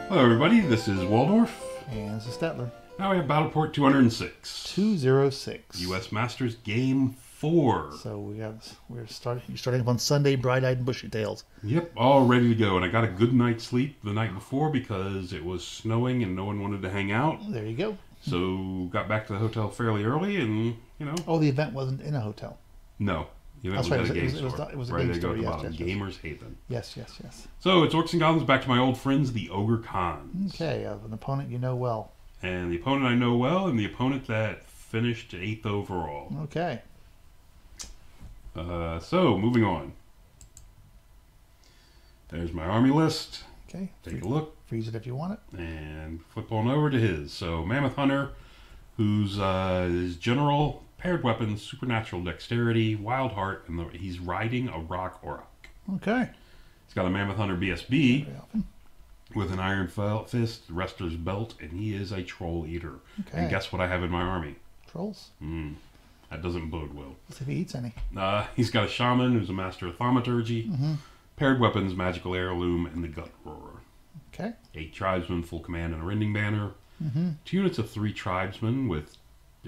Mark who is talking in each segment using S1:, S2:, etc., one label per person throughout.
S1: Hello everybody, this is Waldorf.
S2: And this is Statler.
S1: Now we have Battleport 206.
S2: 206.
S1: U.S. Masters Game 4.
S2: So you're starting up on Sunday, bright-eyed and bushy-tailed.
S1: Yep, all ready to go. And I got a good night's sleep the night before because it was snowing and no one wanted to hang out.
S2: There you go.
S1: So got back to the hotel fairly early and, you know.
S2: Oh, the event wasn't in a hotel.
S1: No. The event
S2: That's right.
S1: was at a game
S2: It
S1: store.
S2: was a
S1: right
S2: game
S1: there you go
S2: store.
S1: at the
S2: Yes,
S1: bottom.
S2: yes, yes.
S1: Gamers Haven.
S2: Yes.
S1: So it's Orcs and Goblins back to my old friends, the Ogre Khans.
S2: Okay, an opponent you know well.
S1: And the opponent I know well, and the opponent that finished 8th overall.
S2: Okay.
S1: So, moving on. There's my army list.
S2: Okay.
S1: Take a look.
S2: Freeze it if you want it.
S1: And flip on over to his. So, Mammoth Hunter, who's his general, paired weapons, supernatural dexterity, wild heart, and he's riding a rock Orc.
S2: Okay.
S1: He's got a Mammoth Hunter BSB
S2: Very often.
S1: with an iron fist, Rester's belt, and he is a troll eater.
S2: Okay.
S1: And guess what I have in my army?
S2: Trolls.
S1: That doesn't bode well.
S2: Let's see if he eats any.
S1: He's got a shaman who's a master of thaumaturgy,
S2: Mm-hmm.
S1: paired weapons, magical heirloom, and the gut roarer.
S2: Okay.
S1: 8 tribesmen, full command, and a rending banner.
S2: Mm-hmm.
S1: 2 units of 3 tribesmen with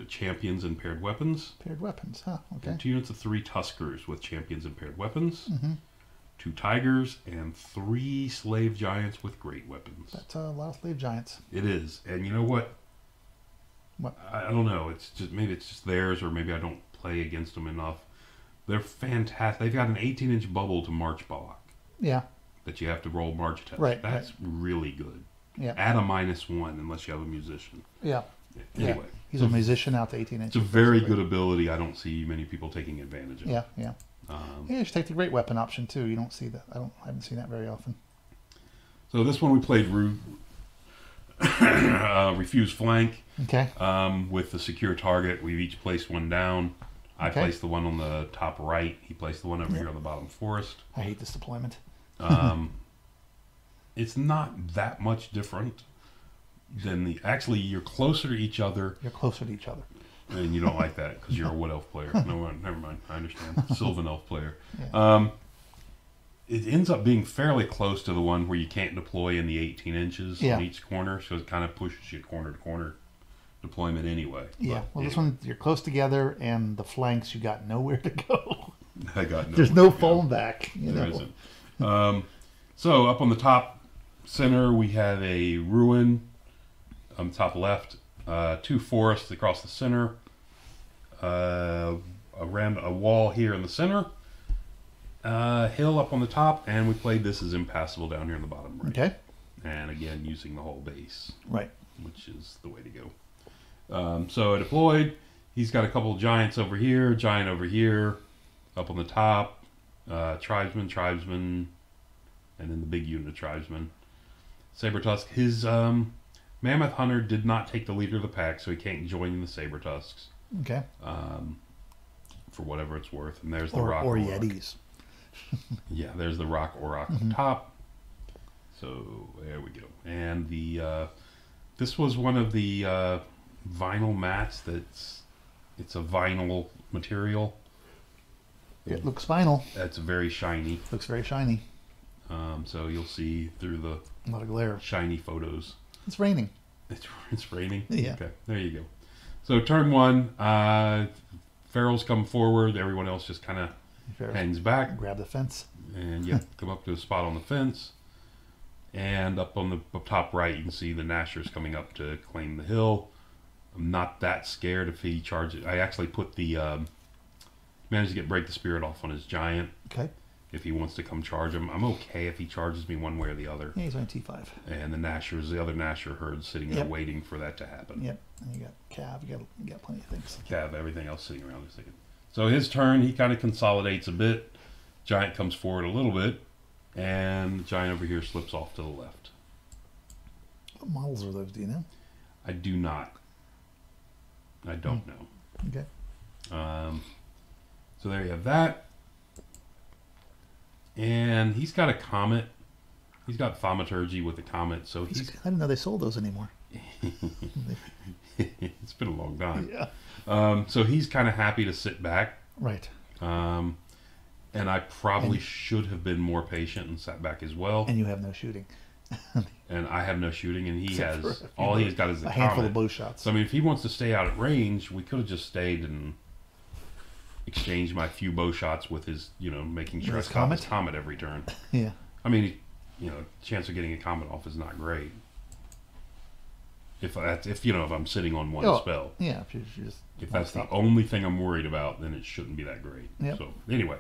S1: champions and paired weapons.
S2: Paired weapons, huh? Okay.
S1: And 2 units of 3 tuskers with champions and paired weapons.
S2: Mm-hmm.
S1: 2 tigers and 3 slave giants with great weapons.
S2: That's a lot of slave giants.
S1: It is, and you know what?
S2: What?
S1: I don't know. It's just maybe it's just theirs, or maybe I don't play against them enough. They're fantastic. They've got an 18-inch bubble to march block
S2: Yeah.
S1: that you have to roll march test.
S2: Right,
S1: That's really good.
S2: Yeah.
S1: Add a -1 unless you have a musician.
S2: Yeah.
S1: Anyway,
S2: Yeah. He's a musician out to 18
S1: it's
S2: inches.
S1: a very good ability. I don't see many people taking advantage of.
S2: Yeah. Yeah. You should take the great weapon option too. You don't see that. I haven't seen that very often.
S1: So this one we played refuse flank.
S2: Okay.
S1: With the secure target, we've each placed one down. I
S2: Okay.
S1: placed the one on the top right. He placed the one over here on the bottom forest.
S2: I hate this deployment.
S1: It's not that much different than the. Actually, you're closer to each other.
S2: You're closer to each other.
S1: And you don't like that because you're a wood elf player. No, never mind. I understand. Sylvan elf player.
S2: Yeah.
S1: It ends up being fairly close to the one where you can't deploy in the 18 inches on each corner, so it kind of pushes you corner to corner deployment anyway.
S2: Yeah. Well, this one you're close together, and the flanks you got nowhere to go.
S1: I got no.
S2: There's no falling back.
S1: There isn't. So up on the top center, we have a ruin. On the top left, 2 forests across the center. Around a wall here in the center. Hill up on the top, and we played this as impassable down here in the bottom right.
S2: Okay.
S1: And again, using the whole base.
S2: Right.
S1: Which is the way to go. So I deployed. He's got a couple of giants over here, giant over here, up on the top, tribesmen, and then the big unit of tribesmen. Saber-tusk. His Mammoth Hunter did not take the leader of the pack, so he can't join in the Saber-tusks.
S2: Okay.
S1: For whatever it's worth. And there's the rock
S2: or
S1: Orc.
S2: Yetis.
S1: Yeah, there's the rock Orc on top. So there we go. And the this was one of the vinyl mats it's a vinyl material.
S2: It looks vinyl.
S1: That's very shiny.
S2: Looks very shiny.
S1: So you'll see through the
S2: A lot of glare.
S1: shiny photos.
S2: It's raining.
S1: It's raining?
S2: Yeah.
S1: Okay, there you go. So turn 1, Ferals come forward. Everyone else just kind of hangs back.
S2: Grab the fence.
S1: And you come up to a spot on the fence. And up on the top right, you can see the Nashers coming up to claim the hill. I'm not that scared if he charges. I actually put the... managed to get Break the Spirit off on his giant.
S2: Okay.
S1: If he wants to come charge him. I'm okay if he charges me one way or the other.
S2: Yeah, he's on T5.
S1: And the other Nasher herd sitting there waiting for that to happen.
S2: Yep. And you got Cav. You got plenty of things.
S1: Cav, everything else sitting around this second. So his turn, he kind of consolidates a bit. Giant comes forward a little bit. And the giant over here slips off to the left.
S2: What models are those, do you know?
S1: I do not. I don't know.
S2: Okay.
S1: So there you have that. And he's got a comet. He's got thaumaturgy with a comet, so
S2: I didn't know they sold those anymore.
S1: It's been a long time.
S2: Yeah.
S1: So he's kind of happy to sit back.
S2: Right.
S1: And I probably should have been more patient and sat back as well.
S2: And you have no shooting.
S1: and I have no shooting, and he
S2: Except
S1: has
S2: for
S1: all he's got is the
S2: a handful of
S1: comet.
S2: bow shots.
S1: So I mean, if he wants to stay out at range, we could have just stayed and exchanged my few bow shots with his, making sure I stop his comet every turn.
S2: Yeah.
S1: I mean, chance of getting a comet off is not great. If I'm sitting on one spell.
S2: Yeah.
S1: If that's the only thing I'm worried about, then it shouldn't be that great.
S2: Yep.
S1: So anyway,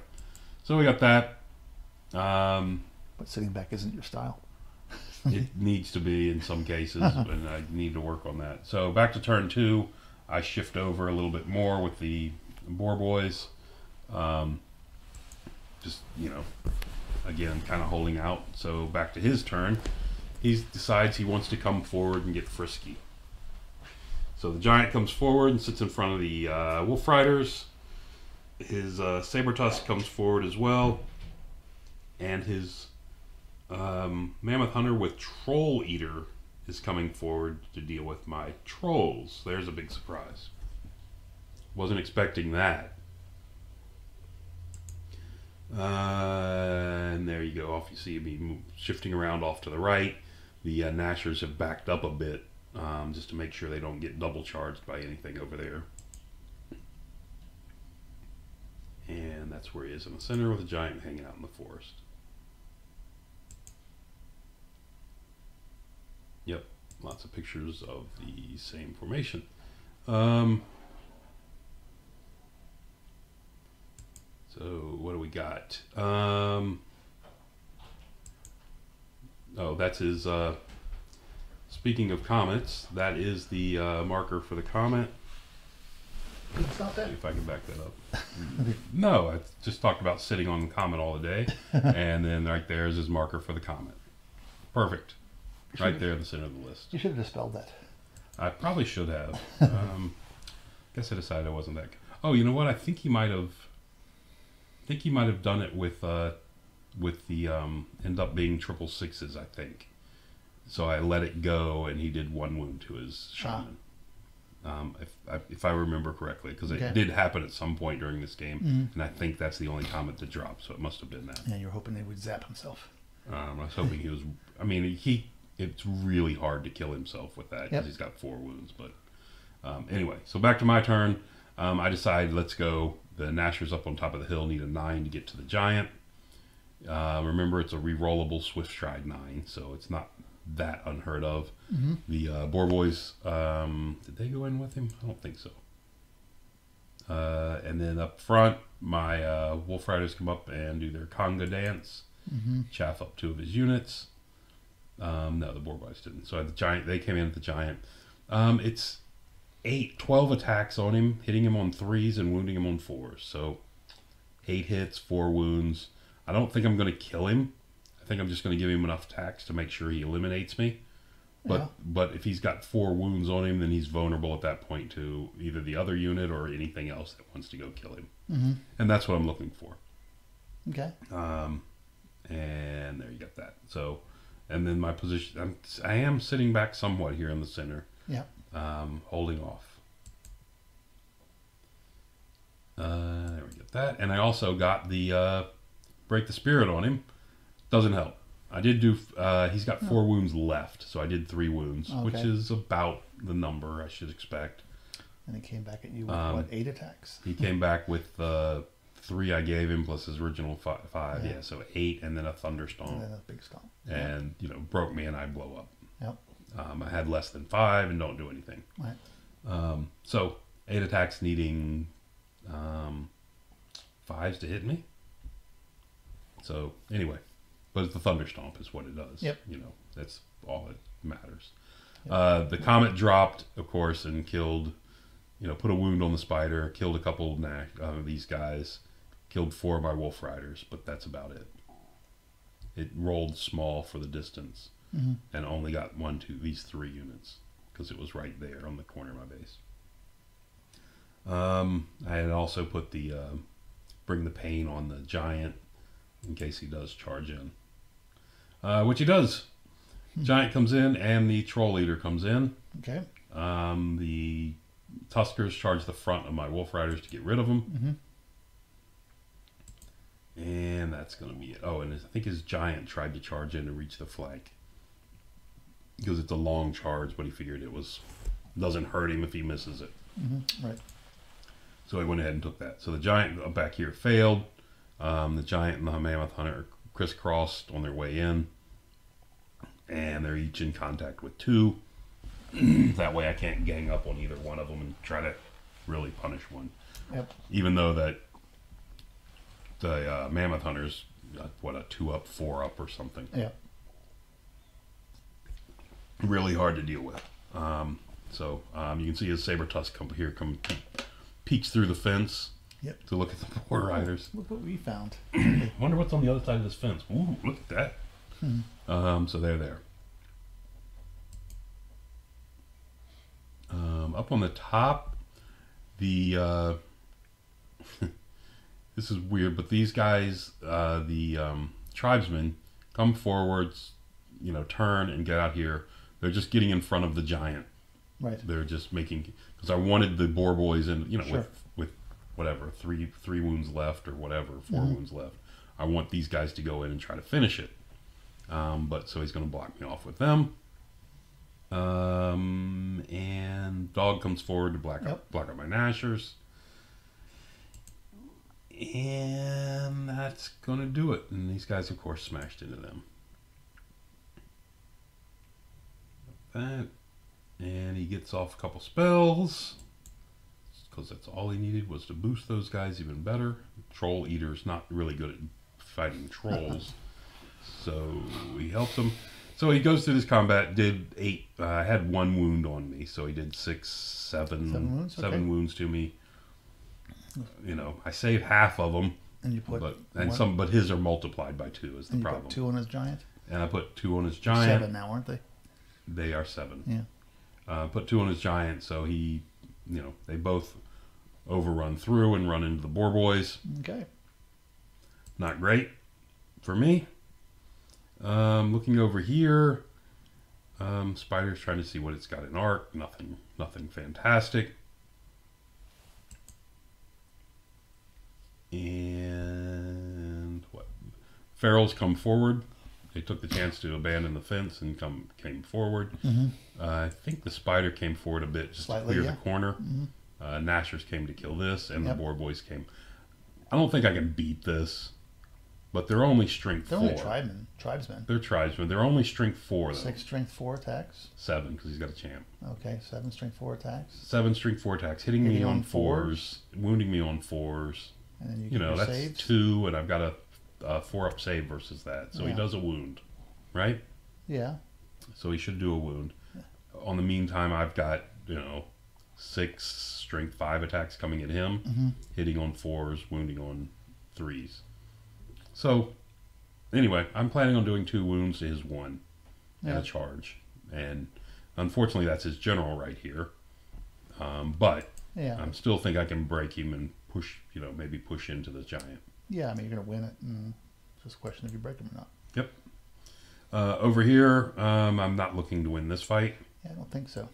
S1: so we got that.
S2: But sitting back isn't your style.
S1: It needs to be in some cases, and I need to work on that. So back to turn 2, I shift over a little bit more with the boar boys. Just, again, kind of holding out. So back to his turn. He decides he wants to come forward and get frisky. So the giant comes forward and sits in front of the wolf riders. His saber tusk comes forward as well. And his mammoth hunter with troll eater is coming forward to deal with my trolls. There's a big surprise. Wasn't expecting that. And there you go. Off you see me shifting around off to the right. The Nashers have backed up a bit just to make sure they don't get double charged by anything over there. And that's where he is in the center with the giant hanging out in the forest. Yep, lots of pictures of the same formation. So what do we got? Oh, that's his. Speaking of comets, that is the marker for the comet.
S2: It's not that.
S1: See if I can back that up. No, I just talked about sitting on the comet all the day, and then right there is his marker for the comet. Perfect. Right there in the center of the list.
S2: You should have just spelled that.
S1: I probably should have. Guess I decided I wasn't that. Oh, you know what? I think he might have. Done it with the end up being 666s. I think. So I let it go, and he did 1 wound to his shaman. If I remember correctly, because it did happen at some point during this game, and I think that's the only comet to drop. So it must have been that.
S2: Yeah, you're hoping they would zap himself.
S1: I was hoping he was. I mean, it's really hard to kill himself with that because he's got 4 wounds. But anyway, so back to my turn. I decided let's go. The Nashers up on top of the hill need a 9 to get to the giant. Remember, it's a re-rollable Swift Stride 9, so it's not that unheard of. The boar boys, did they go in with him? I don't think so. And then up front, my wolf riders come up and do their conga dance. Chaff up 2 of his units. No, the boar boys didn't. So the giant, they came in at the giant. It's 12 attacks on him, hitting him on 3s and wounding him on 4s. So 8 hits, 4 wounds. I don't think I'm going to kill him. I think I'm just going to give him enough attacks to make sure he eliminates me. But if he's got 4 wounds on him, then he's vulnerable at that point to either the other unit or anything else that wants to go kill him. And that's what I'm looking for.
S2: Okay.
S1: And there you got that. So, and then my position, I am sitting back somewhat here in the center.
S2: Yeah.
S1: Holding off. There we get that. And I also got the break the spirit on him. Doesn't help. I did do, he's got 4 wounds left, so I did 3 wounds, which is about the number I should expect.
S2: And he came back at you with, 8 attacks?
S1: He came back with 3 I gave him plus his original 5. Yeah, so 8 and then a thunder stomp.
S2: And then a big stomp.
S1: And, broke me and I blow up.
S2: Yep.
S1: I had less than 5 and don't do anything.
S2: Right.
S1: So 8 attacks needing 5s to hit me. So anyway, but the thunder stomp is what it does.
S2: Yep.
S1: That's all that matters. Yep. The comet dropped, of course, and killed. Put a wound on the spider, killed a couple of these guys, killed 4 of my wolf riders, but that's about it. It rolled small for the distance. And only got these 3 units because it was right there on the corner of my base. I had also put the bring the pain on the giant in case he does charge in, which he does. Giant comes in and the troll leader comes in.
S2: Okay.
S1: The Tuskers charge the front of my wolf riders to get rid of them. And that's going to be it. Oh, and I think his giant tried to charge in to reach the flank. because it's a long charge, but he figured it doesn't hurt him if he misses it.
S2: Right.
S1: So he went ahead and took that. So the giant back here failed. The giant and the mammoth hunter are crisscrossed on their way in, and they're each in contact with 2. That way I can't gang up on either one of them and try to really punish one.
S2: Yep.
S1: Even though that the mammoth hunter's what, a 2-up, 4-up or something.
S2: Yep.
S1: Really hard to deal with. So you can see his saber tusk peeks through the fence.
S2: Yep.
S1: To look at the poor riders.
S2: Look what we found.
S1: Wonder what's on the other side of this fence. Ooh, look at that. So they're there. Up on the top, the this is weird, but these guys, the tribesmen, come forwards, turn and get out here. They're just getting in front of the giant.
S2: Right.
S1: They're just making, because I wanted the boar boys in,
S2: Sure.
S1: with whatever, three wounds left or whatever, 4 wounds left. I want these guys to go in and try to finish it. But so he's going to block me off with them. And dog comes forward to block up my Nashers. And that's going to do it. And these guys, of course, smashed into them. That. And he gets off a couple spells. Because that's all he needed was to boost those guys even better. Troll Eater's not really good at fighting trolls. So he helps him. So he goes through this combat, did 8. I had 1 wound on me. So he did 7
S2: wounds,
S1: seven wounds to me. I saved half of them.
S2: And you put
S1: but his are multiplied by 2 is the problem.
S2: You put 2 on his giant?
S1: And I put 2 on his giant.
S2: 7 now, aren't they?
S1: They are 7.
S2: Yeah.
S1: Put 2 on his giant, so he, they both overrun through and run into the boar boys.
S2: Okay.
S1: Not great for me. Looking over here, Spider's trying to see what it's got in arc. Nothing fantastic. And what? Ferals come forward. They took the chance to abandon the fence and came forward. I think the spider came forward a bit just
S2: Slightly,
S1: to clear the corner. Nashers came to kill this, and the boar boys came. I don't think I can beat this, but they're only strength 4.
S2: They're only tribesmen.
S1: They're tribesmen. They're only strength 4 though.
S2: 6 strength 4 attacks.
S1: 7 because he's got a champ.
S2: Okay, 7 strength 4 attacks.
S1: 7 strength 4 attacks, hitting me on 4s, wounding me on 4s.
S2: And then you
S1: that's
S2: saves.
S1: 2, and I've got a 4-up save versus that, so he does a wound, right?
S2: Yeah.
S1: So he should do a wound. On the meantime, I've got 6 strength 5 attacks coming at him, hitting on 4s, wounding on 3s. So anyway, I'm planning on doing 2 wounds to his 1 and a charge, and unfortunately that's his general right here. But I still think I can break him and push, maybe push into the giant.
S2: Yeah, I mean, you're going to win it, and it's just a question if you break him or not.
S1: Yep. Over here, I'm not looking to win this fight.
S2: Yeah, I don't think so.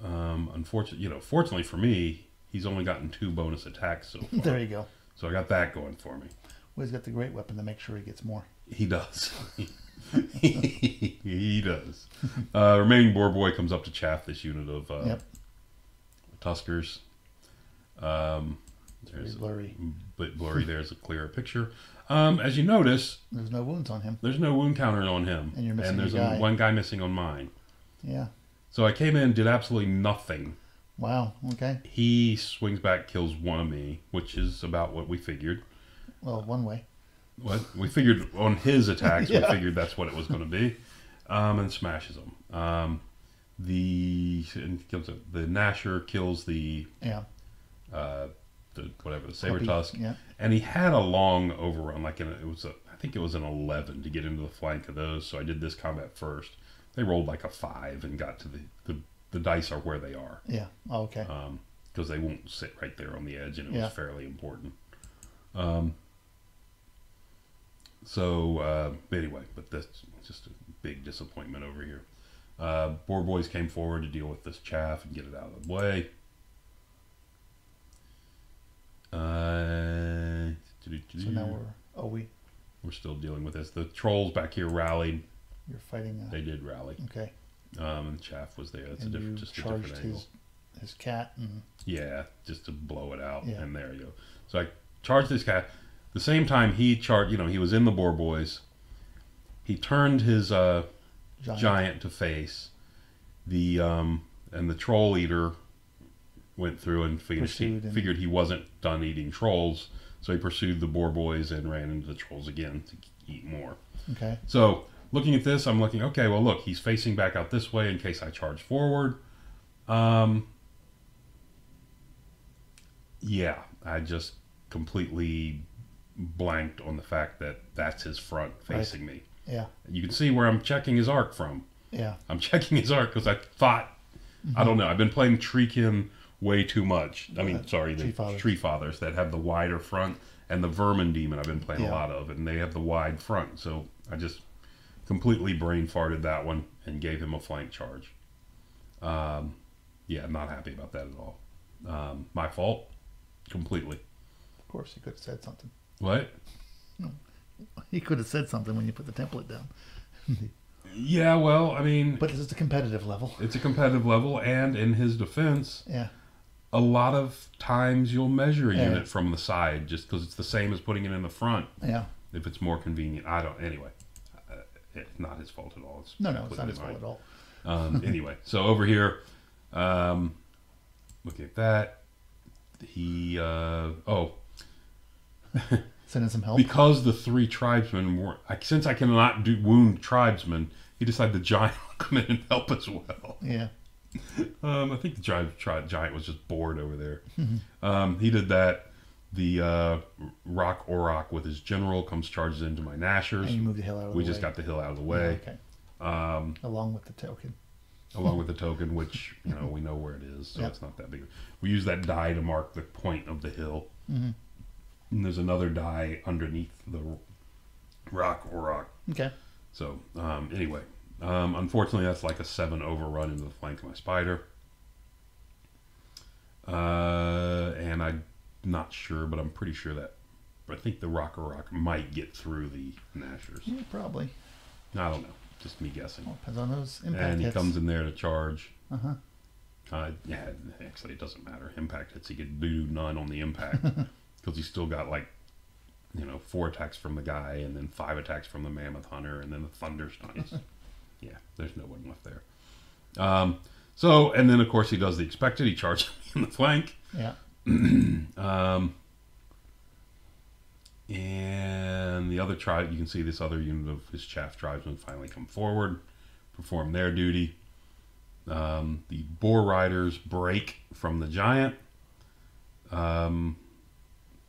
S1: Unfortunately, fortunately for me, he's only gotten 2 bonus attacks so far.
S2: There you go.
S1: So I got that going for me.
S2: Well, he's got the great weapon to make sure he gets more.
S1: He does. He does. Remaining boar boy comes up to chaff this unit of Tuskers.
S2: There's blurry.
S1: But blurry. There's a clearer picture. As you notice,
S2: there's no wounds on him.
S1: There's no wound counter on him,
S2: and you're missing
S1: there's
S2: a guy.
S1: One guy missing on mine.
S2: Yeah.
S1: So I came in, did absolutely nothing.
S2: Wow. Okay.
S1: He swings back, kills one of me, which is about what we figured.
S2: Well, one way.
S1: What we figured on his attacks, we figured that's what it was going to be, and smashes him. The Nasher kills the the saber tusk, and he had a long overrun. I think it was an 11 to get into the flank of those. So I did this combat first. They rolled like a 5 and got to the dice are where they are.
S2: Yeah. Oh, okay.
S1: Because they won't sit right there on the edge, and it was fairly important. Anyway, but that's just a big disappointment over here. Boar boys came forward to deal with this chaff and get it out of the way.
S2: So now we're
S1: still dealing with this. The trolls back here rallied
S2: You're fighting.
S1: They did rally.
S2: Okay.
S1: And Chaff was there. That's
S2: and
S1: a different, just a
S2: charged
S1: different angle.
S2: his cat. And...
S1: Yeah, just to blow it out.
S2: Yeah.
S1: And there you go. So I charged this cat. The same time he charged, he was in the Boar Boys. He turned his giant to face. And the Troll Eater went through and figured he wasn't done eating trolls, so he pursued the Boar Boys and ran into the trolls again to eat more.
S2: Okay.
S1: So looking at this, I'm looking, okay, well look, he's facing back out this way in case I charge forward. Yeah, I just completely blanked on the fact that that's his front facing me.
S2: Yeah.
S1: You can see where I'm checking his arc from.
S2: Yeah. I'm
S1: checking his arc because I thought, I don't know, I've been playing Treekin way too much. I mean, sorry, the Tree Fathers that have the wider front, and the Vermin Demon I've been playing a lot of, and they have the wide front. So I just completely brain farted that one and gave him a flank charge. Yeah, I'm not happy about that at all. My fault, completely.
S2: Of course, he could have said something.
S1: What?
S2: He could have said something when you put the template down.
S1: Yeah, well, I mean...
S2: But it's a competitive level.
S1: It's a competitive level, and in his defense, a lot of times you'll measure a unit from the side just because it's the same as putting it in the front.
S2: Yeah.
S1: If it's more convenient. Anyway, it's not his fault at all. It's
S2: no, it's not his fault at all.
S1: Anyway, so over here, looking at that, he,
S2: sending some help.
S1: Because the 3 tribesmen were, since I cannot wound tribesmen, he decided the giant would come in and help as well.
S2: Yeah.
S1: I think the giant was just bored over there. He did that. The Rock Orc with his general comes charges into my Nashers.
S2: And you moved the hill out of the way.
S1: We just got the hill out of the way.
S2: Yeah, okay. Along with the token.
S1: Along with the token, which we know where it is, so it's not that big. We use that die to mark the point of the hill. And there's another die underneath the Rock Orc.
S2: Okay.
S1: So anyway, unfortunately that's like a 7 overrun into the flank of my spider. And I'm not sure, but I'm pretty sure that I think the Rock might get through the Nashers.
S2: Yeah, probably.
S1: I don't know. Just me guessing.
S2: Well, depends on those impact
S1: And he
S2: hits.
S1: comes in there to charge.
S2: Yeah,
S1: Actually, it doesn't matter. Impact hits, he could do none on the impact. Because he's still got 4 attacks from the guy, and then 5 attacks from the Mammoth Hunter, and then the Thunder Stuns. Yeah, there's no one left there. And then of course he does the expected. He charges me in the flank.
S2: Yeah.
S1: And the other tribe, you can see this other unit of his Chaff tribesmen finally come forward, perform their duty. The Boar Riders break from the giant.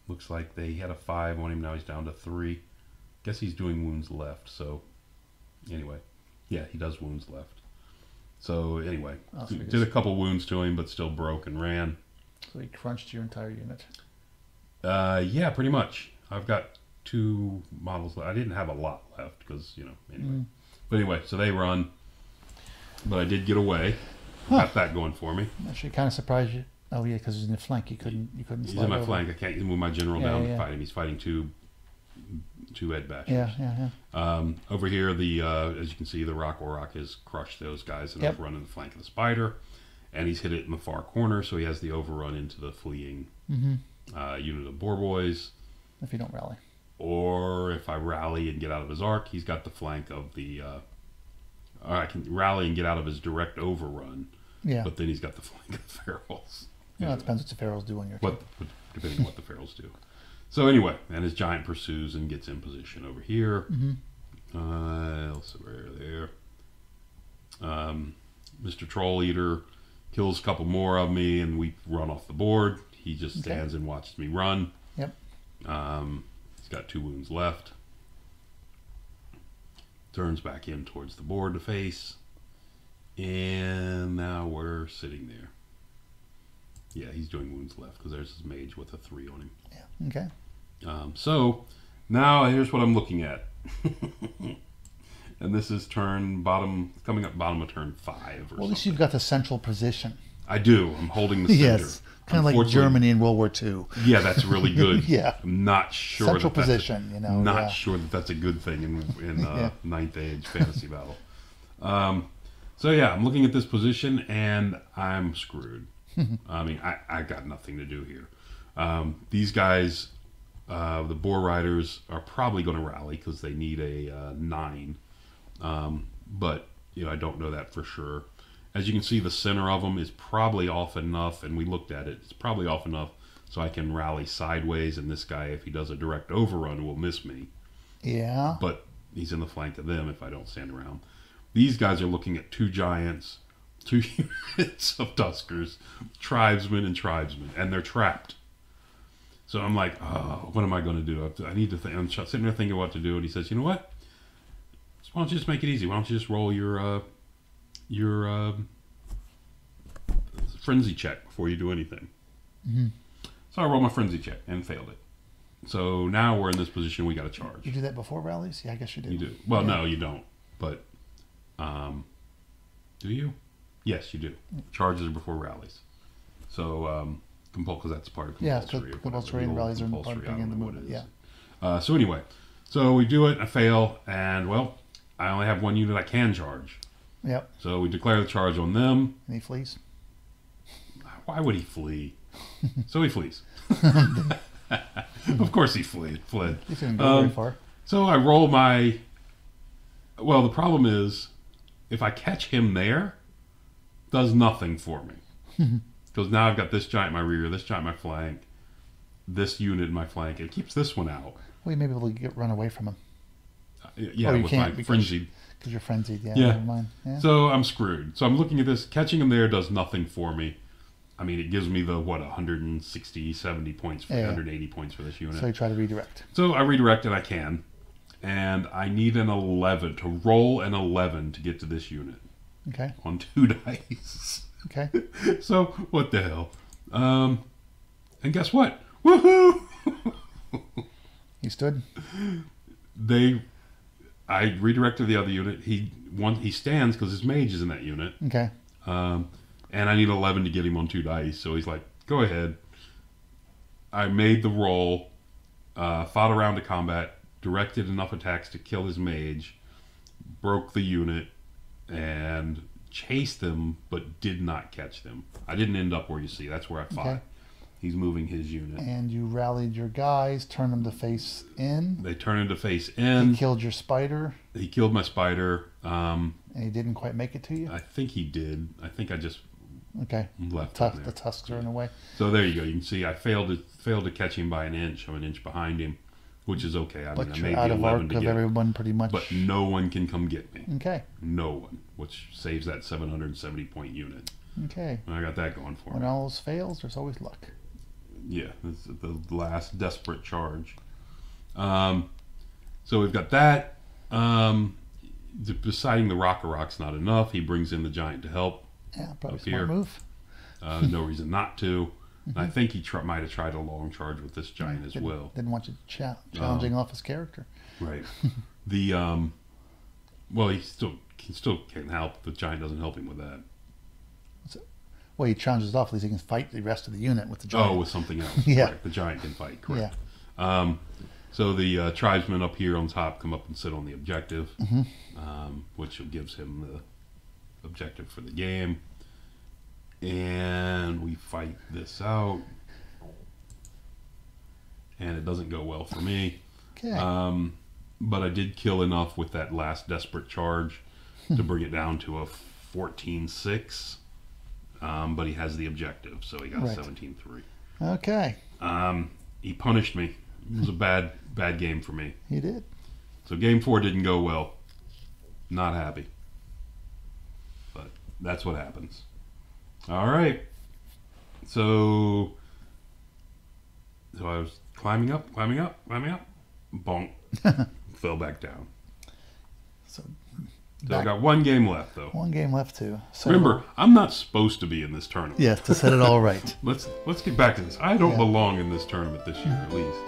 S1: Looks like they had a 5 on him. Now he's down to 3. Guess he's doing wounds left. So anyway, yeah, he does wounds left. So anyway, did a couple wounds to him, but still broke and ran.
S2: So he crunched your entire unit.
S1: Yeah, pretty much. I've got 2 models left. I didn't have a lot left because anyway. But anyway, so they run. But I did get away. Got that going for me.
S2: Actually, kind of surprised you. Oh yeah, because he's in the flank. You couldn't.
S1: He's in my flank. I can't move my general down to fight him. He's fighting two Ed Bashers.
S2: Yeah.
S1: Over here, as you can see, the Rock Orc has crushed those guys and has run in the flank of the spider, and he's hit it in the far corner, so he has the overrun into the fleeing unit of Boar Boys.
S2: If you don't rally.
S1: Or if I rally and get out of his arc, he's got the flank of the. Or I can rally and get out of his direct overrun.
S2: Yeah.
S1: But then he's got the flank of the Ferals.
S2: Yeah, it depends what the Ferals do on your team.
S1: Depending on what the Ferals do. So anyway, and his giant pursues and gets in position over here. Elsewhere there. Mr. Troll Eater kills a couple more of me, and we run off the board. He just stands and watches me run.
S2: Yep.
S1: He's got 2 wounds left. Turns back in towards the board to face. And now we're sitting there. Yeah, he's doing wounds left because there's his mage with a 3 on him.
S2: Yeah. Okay.
S1: So now here's what I'm looking at. And this is coming up bottom of turn 5 or
S2: Well, at least you've got the central position.
S1: I do. I'm holding the center.
S2: Yes. Kind of like Germany in World War II.
S1: Yeah, that's really good.
S2: Yeah.
S1: I'm not sure.
S2: Central position, you know.
S1: Not sure that that's a good thing in Ninth Age fantasy battle. So yeah, I'm looking at this position and I'm screwed. I mean, I got nothing to do here. These guys, the Boar Riders, are probably going to rally because they need a 9. But you know, I don't know that for sure. As you can see, the center of them is probably off enough, and we looked at it. It's probably off enough so I can rally sideways, and this guy, if he does a direct overrun, will miss me.
S2: Yeah.
S1: But he's in the flank of them if I don't stand around. These guys are looking at 2 giants, 2 units of Tuskers, tribesmen, and they're trapped. So I'm like, oh, what am I going to do? I need to think. I'm sitting there thinking what to do, and he says, you know what? Why don't you just make it easy? Why don't you just roll your frenzy check before you do anything?
S2: Mm-hmm.
S1: So I rolled my frenzy check and failed it. So now we're in this position. We got to charge.
S2: You do that before rallies? Yeah, I guess you do.
S1: You do. Well, no, you don't. But do you? Yes, you do. Charges are before rallies. So because that's part of compulsory.
S2: Yeah, compulsory and rallies are part of being in the movement. Yeah.
S1: So anyway, so we do it. I fail, and well, I only have 1 unit I can charge.
S2: Yep.
S1: So we declare the charge on them.
S2: And he flees.
S1: Why would he flee? So he flees. Of course he fled.
S2: He didn't go very far.
S1: So I roll my... Well, the problem is, if I catch him there, does nothing for me. Because now I've got this giant in my rear, this giant in my flank, this unit in my flank. It keeps this one out.
S2: Well, you may be able to run away from him.
S1: Yeah, with my frenzied.
S2: Because you're frenzied, yeah.
S1: Yeah.
S2: Never mind. Yeah.
S1: So I'm screwed. So I'm looking at this. Catching him there does nothing for me. I mean, it gives me the, 160, 70 points, 180 points for this unit.
S2: So you try to redirect.
S1: So I redirect and I can. And I need an 11, to roll an 11 to get to this unit.
S2: Okay.
S1: On 2 dice.
S2: Okay.
S1: So, what the hell? And guess what? Woohoo!
S2: He stood?
S1: I redirected the other unit. He stands because his mage is in that unit.
S2: Okay.
S1: And I need 11 to get him on 2 dice. So he's like, go ahead. I made the roll, fought around to combat, directed enough attacks to kill his mage, broke the unit, and chased them, but did not catch them. I didn't end up where you see. That's where I fought. Okay. He's moving his unit.
S2: And you rallied your guys, turned them to face in.
S1: They turned him to face in.
S2: He killed your spider.
S1: He killed my spider.
S2: And he didn't quite make it to you?
S1: I think he did. I think I just left
S2: the tusks are in a way.
S1: So there you go. You can see I failed to catch him by an inch. I'm an inch behind him, which is okay. I
S2: but
S1: mean,
S2: you're
S1: I made
S2: out
S1: the
S2: of
S1: 11
S2: arc
S1: to
S2: of
S1: get
S2: everyone pretty much.
S1: But no one can come get me.
S2: Okay.
S1: No one, which saves that 770 point unit.
S2: Okay.
S1: And I got that going for me.
S2: When all else fails, there's always luck.
S1: Yeah, this is the last desperate charge. So we've got that. Deciding the rock's not enough. He brings in the giant to help.
S2: Yeah, probably smart move.
S1: No reason not to. And I think he might have tried a long charge with this giant as well.
S2: Didn't want you challenging off his character.
S1: Right. Well, he still can help. The giant doesn't help him with that.
S2: Well, he challenges off. At least he can fight the rest of the unit with the giant.
S1: Oh, with something else.
S2: Yeah.
S1: Correct. The giant can fight. Correct.
S2: Yeah.
S1: So the tribesmen up here on top come up and sit on the objective, which gives him the objective for the game. And we fight this out. And it doesn't go well for me.
S2: Okay.
S1: But I did kill enough with that last desperate charge to bring it down to a 14-6. But he has the objective, so he got a 17-3.
S2: Okay.
S1: He punished me. It was a bad game for me.
S2: He did.
S1: So game 4 didn't go well. Not happy. But that's what happens. All right. So I was climbing up. Bonk. Fell back down.
S2: So
S1: I got 1 game left, though.
S2: 1 game left, too. So,
S1: remember, I'm not supposed to be in this tournament.
S2: Yes, to set it all right.
S1: Let's get back to this. I don't belong in this tournament this year, at least.